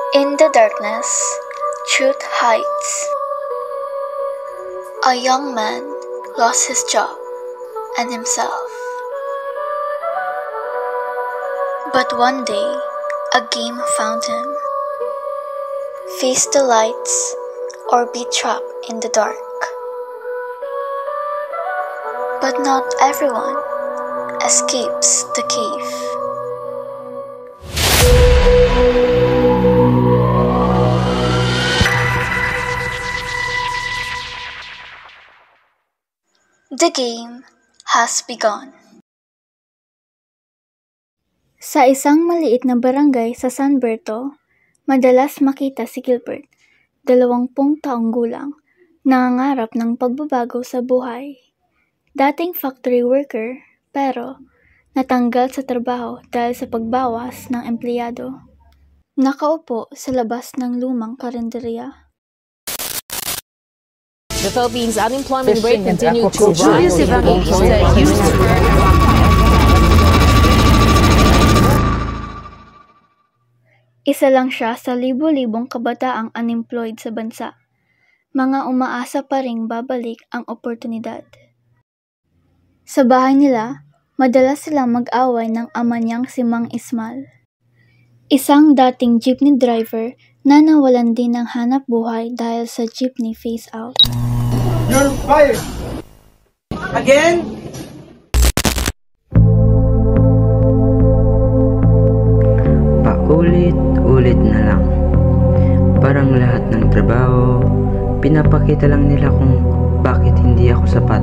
In the darkness, truth hides. A young man lost his job and himself. But one day, a game found him. Face the lights or be trapped in the dark. But not everyone escapes the cave. The game has begun. Sa isang maliit na barangay sa San Berto, madalas makita si Gilbert, 20 taong gulang, nangangarap ng pagbabago sa buhay. Dating factory worker, pero natanggal sa trabaho dahil sa pagbawas ng empleyado. Nakaupo sa labas ng lumang karinderya. The Philippines unemployment rate continued to rise. Isa lang siya sa libo-libong kabataang unemployed sa bansa. Mga umaasa pa ring babalik ang oportunidad. Sa bahay nila, madalas silang mag-away ng ama niyang si Mang Ismal. Isang dating jeepney driver na nawalan din ng hanap buhay dahil sa jeepney phase out. You're fired! Again? Paulit-ulit na lang. Parang lahat ng trabaho, pinapakita lang nila kung bakit hindi ako sapat.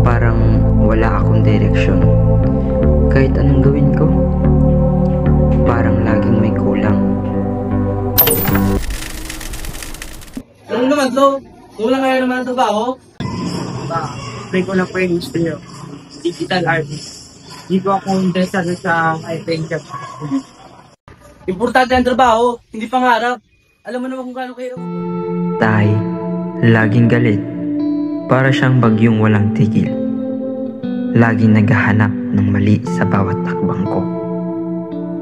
Parang wala akong direksyon. Kahit anong gawin ko, parang laging may kulang. Ano naman to? Kulang kaya naman ang trabaho? Play ko na po yung gusto nyo. Digital artist. Hindi ko ako interesado sa painter. Importante ang trabaho, hindi pangarap. Alam mo naman kung gaano kayo. Tay, laging galit. Para siyang bagyong walang tigil. Laging naghahanap ng mali sa bawat takbang ko.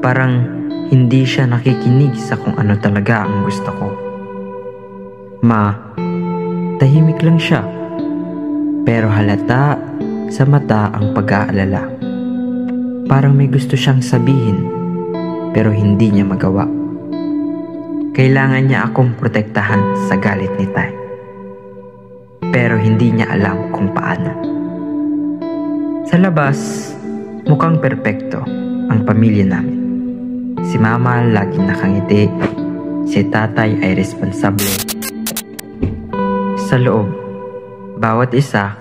Parang hindi siya nakikinig sa kung ano talaga ang gusto ko. Ma, tahimik lang siya. Pero halata sa mata ang pag-aalala. Parang may gusto siyang sabihin, pero hindi niya magawa. Kailangan niya akong protektahan sa galit ni Tay. Pero hindi niya alam kung paano. Sa labas, mukhang perpekto ang pamilya namin. Si Mama laging nakangiti, si Tatay ay responsable. Sa loob, bawat isa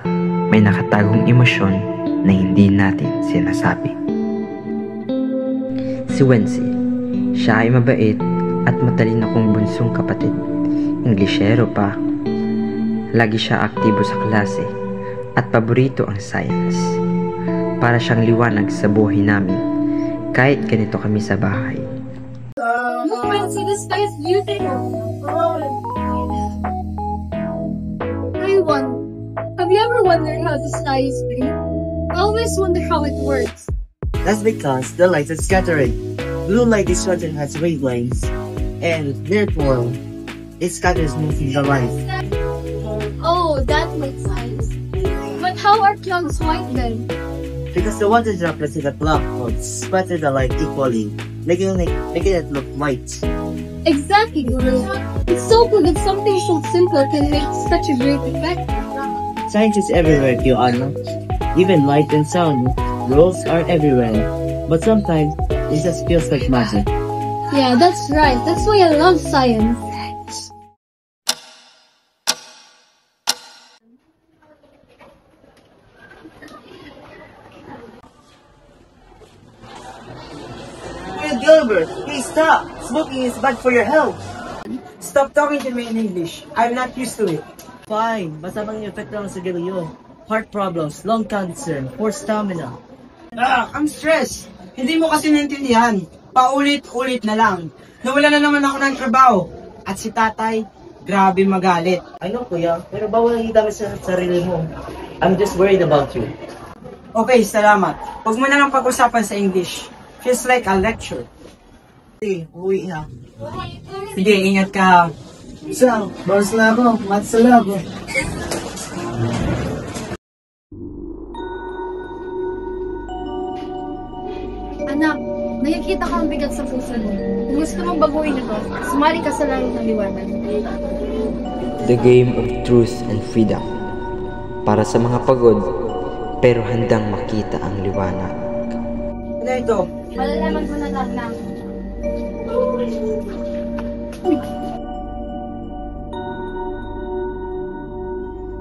may nakatagong emosyon na hindi natin sinasabi. Si Wency, siya ay mabait at matalino kong bunsong kapatid. Inglesero pa. Lagi siya aktibo sa klase at paborito ang science. Para siyang liwanag sa buhay namin kahit ganito kami sa bahay. Wency, this sky is beautiful. Have you ever wondered how the sky is blue? I always wonder how it works. That's because the light is scattering. Blue light is what has wavelengths, and therefore, it scatters mostly the light. Oh, that makes sense. But how are clouds white then? Because the water droplets in the black holes scatter the light equally, making it look white. Exactly, Guru. It's so cool that something so simple can make such a great effect. Science is everywhere, Joanna. Even light and sound, rules are everywhere. But sometimes, it just feels like magic. Yeah, that's right. That's why I love science. Hey, Gilbert, hey, stop! Smoking is bad for your health. Stop talking to me in English. I'm not used to it. Fine, masamang effect lang sa sigarilyo. Heart problems, lung cancer, poor stamina. I'm stressed. Hindi mo kasi naintindihan. Paulit-ulit na lang. Nawala na naman ako ng trabaho. At si Tatay, grabe magalit. I know, Kuya, pero bawal ang idamit sa sarili mo. I'm just worried about you. Okay, salamat. Huwag mo na lang pag-usapan sa English. Feels like a lecture. Uwi na. Sige, ingat ka. Isang, boss na ako. Mats sa lab. Anak, nakikita ko ang bigat sa puso mo. Kung gusto mong baguhin ito, sumali ka sa laro ng liwanag. The game of truth and freedom. Para sa mga pagod, pero handang makita ang liwanag. Ano ito? Malalaman mo na lang.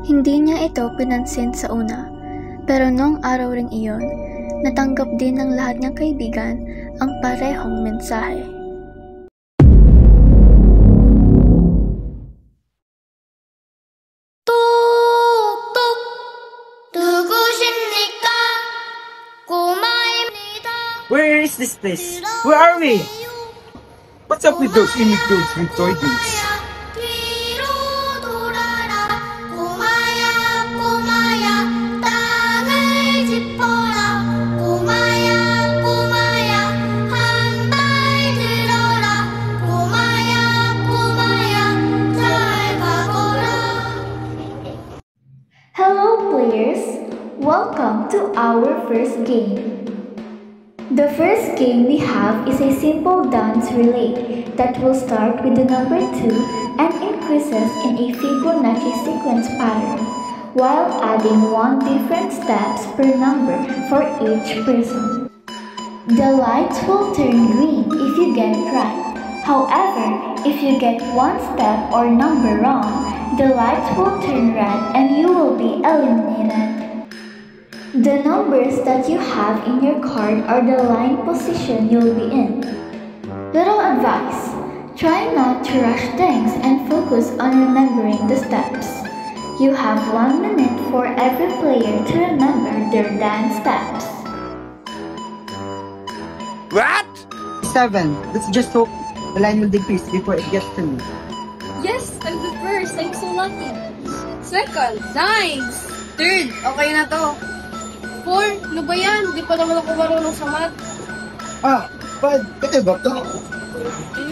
Hindi niya ito pinansin sa una, pero noong araw ring iyon, natanggap din ng lahat niyang kaibigan ang parehong mensahe. 뚝뚝 누구십니까? 꼬마입니다. Where is this place? Where are we? What's up with those immigrants with toy dudes? 뒤로 돌아라. 꼬마야 꼬마야 땅을 짚어라. 꼬마야 꼬마야 한 발 들어라. 꼬마야 꼬마야 잘 가거라. Hello players! Welcome to our first game. The first game we have is a simple dance relay that will start with the number 2 and increases in a Fibonacci sequence pattern, while adding 1 different steps per number for each person. The lights will turn green if you get it right. However, if you get one step or number wrong, the lights will turn red and you will be eliminated. The numbers that you have in your card are the line position you'll be in. Little advice: try not to rush things and focus on remembering the steps. You have 1 minute for every player to remember their dance steps. What? 7. Let's just hope the line will decrease before it gets to me. Yes, I'm the first. I'm so lucky. Second, nice. Third, okay na to. 4, ano ba yan? Di pa naman ako marunong sa math. Ah, bad. Kaya ba to?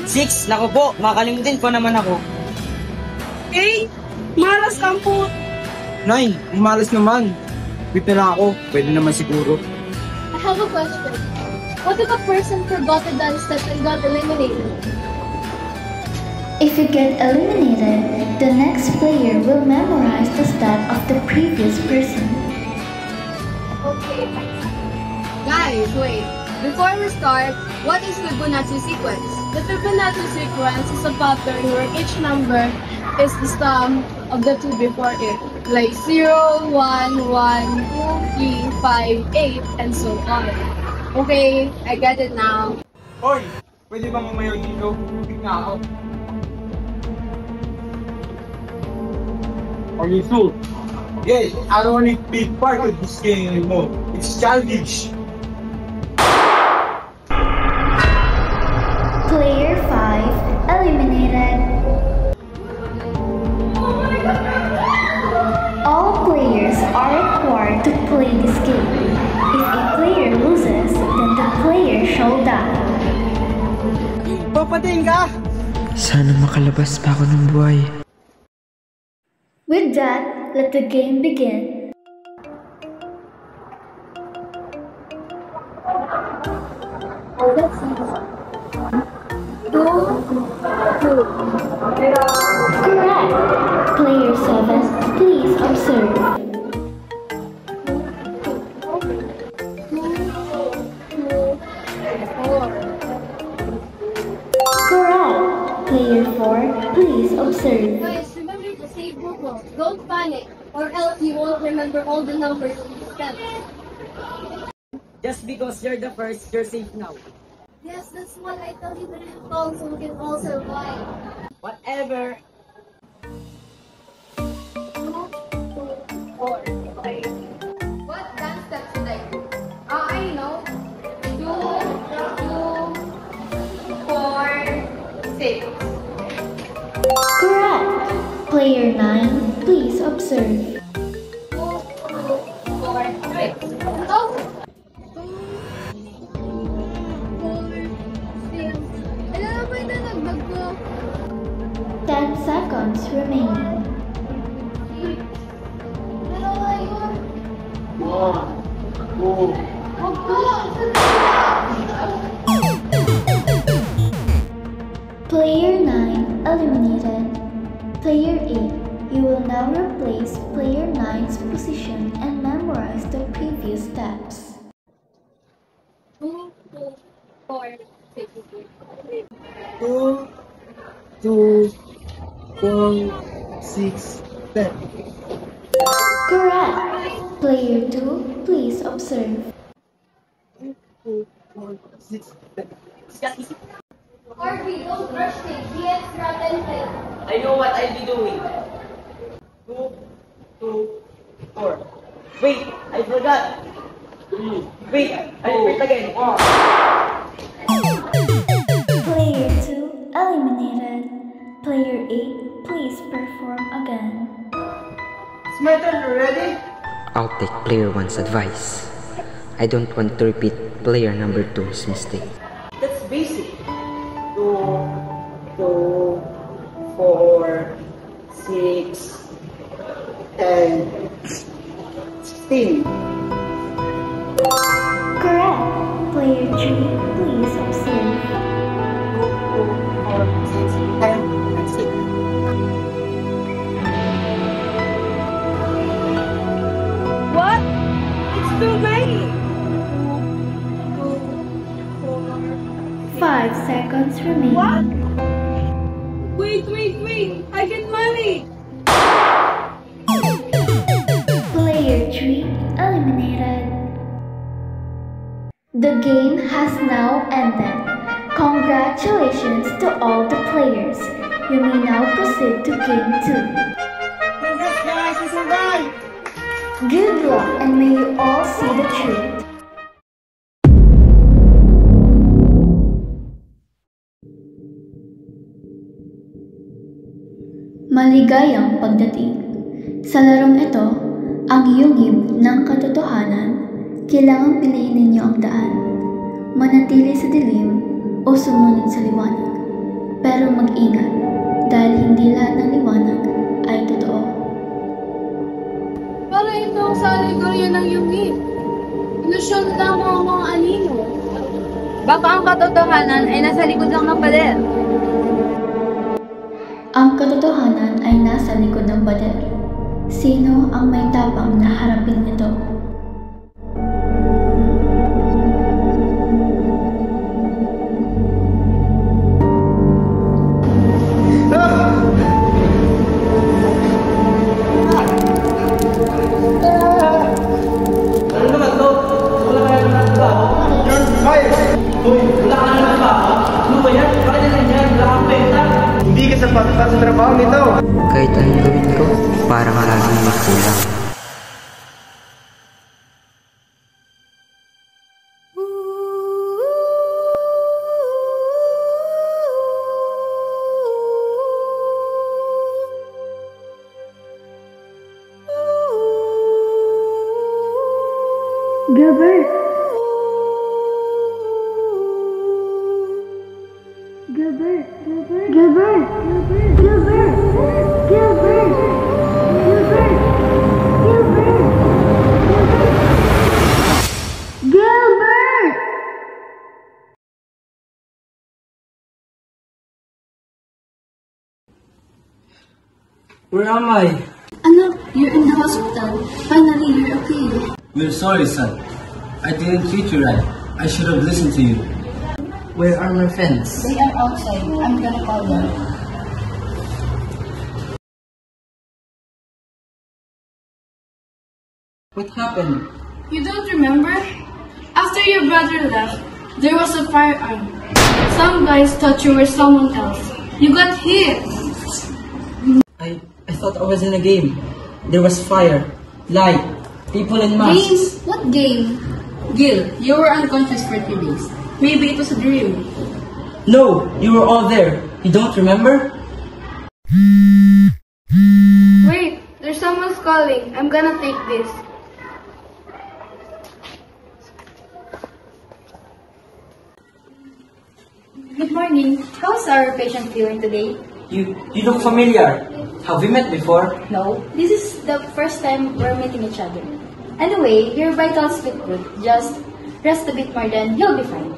6. Naku po, makalimutin ko naman ako. 8, malas kang po. 9. Umalas naman. Quit na lang ako. Pwede naman siguro. I have a question. What if a person forgot the dance step and got eliminated? If you get eliminated, the next player will memorize the step of the previous person. Okay. Guys, wait. Before we start, what is Fibonacci sequence? The Fibonacci sequence is a pattern where each number is the sum of the two before it. Like 0, 1, 1, 2, 3, 5, 8, and so on. Okay, I get it now. Hoy! Pwede bang umayaw dito? Quit na ako. Are you sure? Yes, I don't want to be part of this game anymore. It's childish. Player 5 eliminated. All players are required to play this game. If a player loses, then the player shall die. Papatayin ka! Sana makalabas pa ako ng buhay. With that, let the game begin. Oh, that's easy. 2, 2. Correct. Player 7, please observe. 4. Correct. Player 4, please observe. Guys, remember to save Google. Don't panic, or else you won't remember all the numbers in the steps. Just because you're the first, you're safe now. Yes, that's why I tell you the little song so we can all survive. Whatever. 2, 4. Okay. What dance step should I do? I know. 2, 4, 6. Correct. Player 9, please observe. 2, 4, 6. Oh! 2, 4, 6, 10 seconds remaining. 1, 2. Player 9 eliminated. Player 8, you will now replace Player 9's position and memorize the previous steps. 2, 4, 6. 2, 2, 4, 6, 10. Correct! Player 2, please observe. 2, 4, 6, 10. Harvey, don't brush me. It's rotten thing. I know what I'll be doing. 2, 2, 4. Wait, I forgot. Wait, I'll do it again. Player 2 eliminated. Player 8, please perform again. It's my turn already? I'll take player 1's advice. I don't want to repeat player number 2's mistake. That's basic. 2, 2, 4, 6, 10, 16. Correct! Player 3, please observe. 2, 4, 6, 10, and 6. What? It's too late. 5 seconds remaining. What? Wait. I get money. Player 3 eliminated. The game has now ended. Congratulations to all the players. You may now proceed to game 2. Congrats guys, we survived! Good luck and may you all see the treat. Maligayang pagdating. Sa larong ito, ang yungib ng katotohanan, kailangang piliin ninyo ang daan. Manatili sa dilim o sumunod sa liwanag. Pero mag-ingat dahil hindi lahat ng liwanag ay totoo. Para ito ang sa alegorya ng yungib. Ilusyon lamang ang mga anino. Baka ang katotohanan ay nasa likod lang ng pader. Ang katotohanan ay nasa likod ng pader. Sino ang may tapang na harapin ito? Ano naman to? Wala kaya naman ng trabaho? You're fired! Hoy, wala ka naman ng trabaho? Ano ba yan? Bakit na nandiyan? Wala kang penta? Hindi ka sapat pa sa trabaho nito! Kahit anong gawin ko, parang laging may kulang. Gilbert! Gilbert! Gilbert! Gilbert! Gilbert! Gilbert! Gilbert! Gilbert! Gilbert! Where am I? Anak, you're in the hospital. Finally, you're okay. We're sorry, son. I didn't treat you right. I should have listened to you. Where are my friends? They are outside. I'm gonna call them. What happened? You don't remember? After your brother left, there was a firearm. Some guys thought you were someone else. You got hit. I thought I was in a game. There was fire, light, people in masks. Game? What game? Gil, you were unconscious for 3 days. Maybe it was a dream. No, you were all there. You don't remember? Wait, there's someone's calling. I'm gonna take this. Good morning. How's our patient feeling today? You look familiar. Have we met before? No, this is the first time we're meeting each other. Anyway, your vitals look good. Just rest a bit more, then you'll be fine.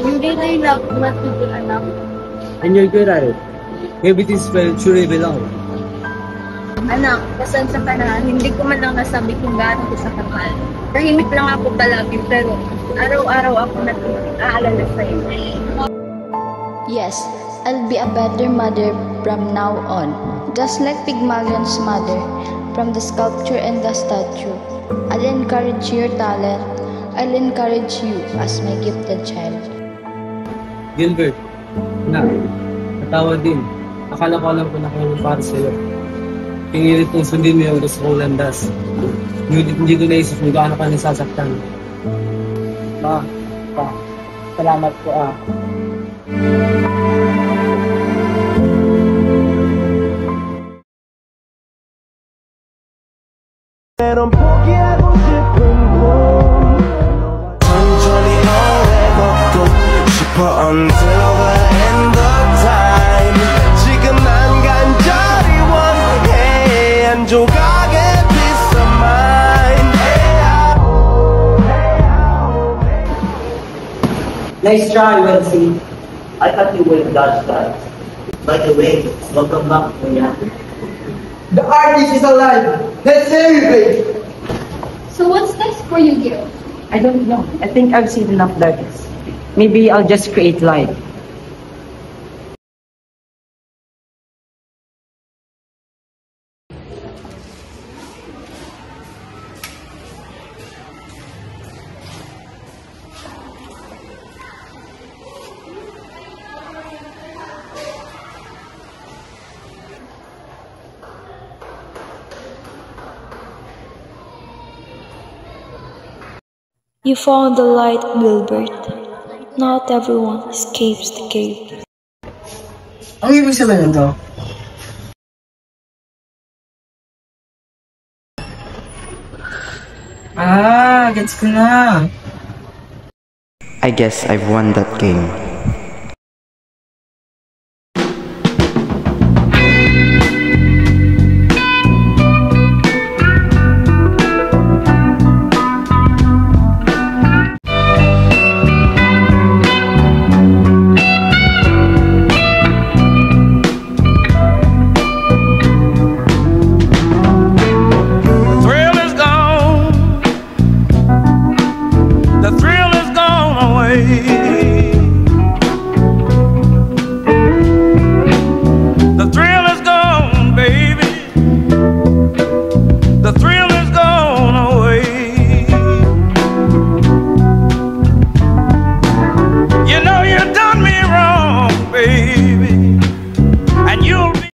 Hindi na yung matutulog, anak. And you're good at it. Everything's where it truly belongs. Anak, pasensya ka na. Hindi ko man lang nasabi kung gaano ko sa kapal. Tahimik lang ako palagi, pero araw-araw ako nag-aalala sa'yo. Yes, I'll be a better mother from now on. Just like Pygmalion's mother, from the sculpture and the statue. I'll encourage your talent. I'll encourage you as my gifted child. Gilbert, na, natawa din. Akala ko alam ko na kung para sa'yo. Pingilit kong sundin mo yung gusto kong landas. Ngunit hindi ko naisip kung gaano ka nasasaktan. Pa, salamat po Until the end of time 지금 난 간절히 원해 한 조각의 peace of mind. Nice try, Wensi. I thought you would have dodged that. By the way, welcome back, Kuya. The artist is alive. Let's celebrate. So what's next for you, Gil? I don't know. I think I've seen enough darkness. Maybe I'll just create light. You found the light, Gilbert. Not everyone escapes the cave. Ang ibig sabihin nito? Gets ko na. I guess I've won that game. The thrill is gone away.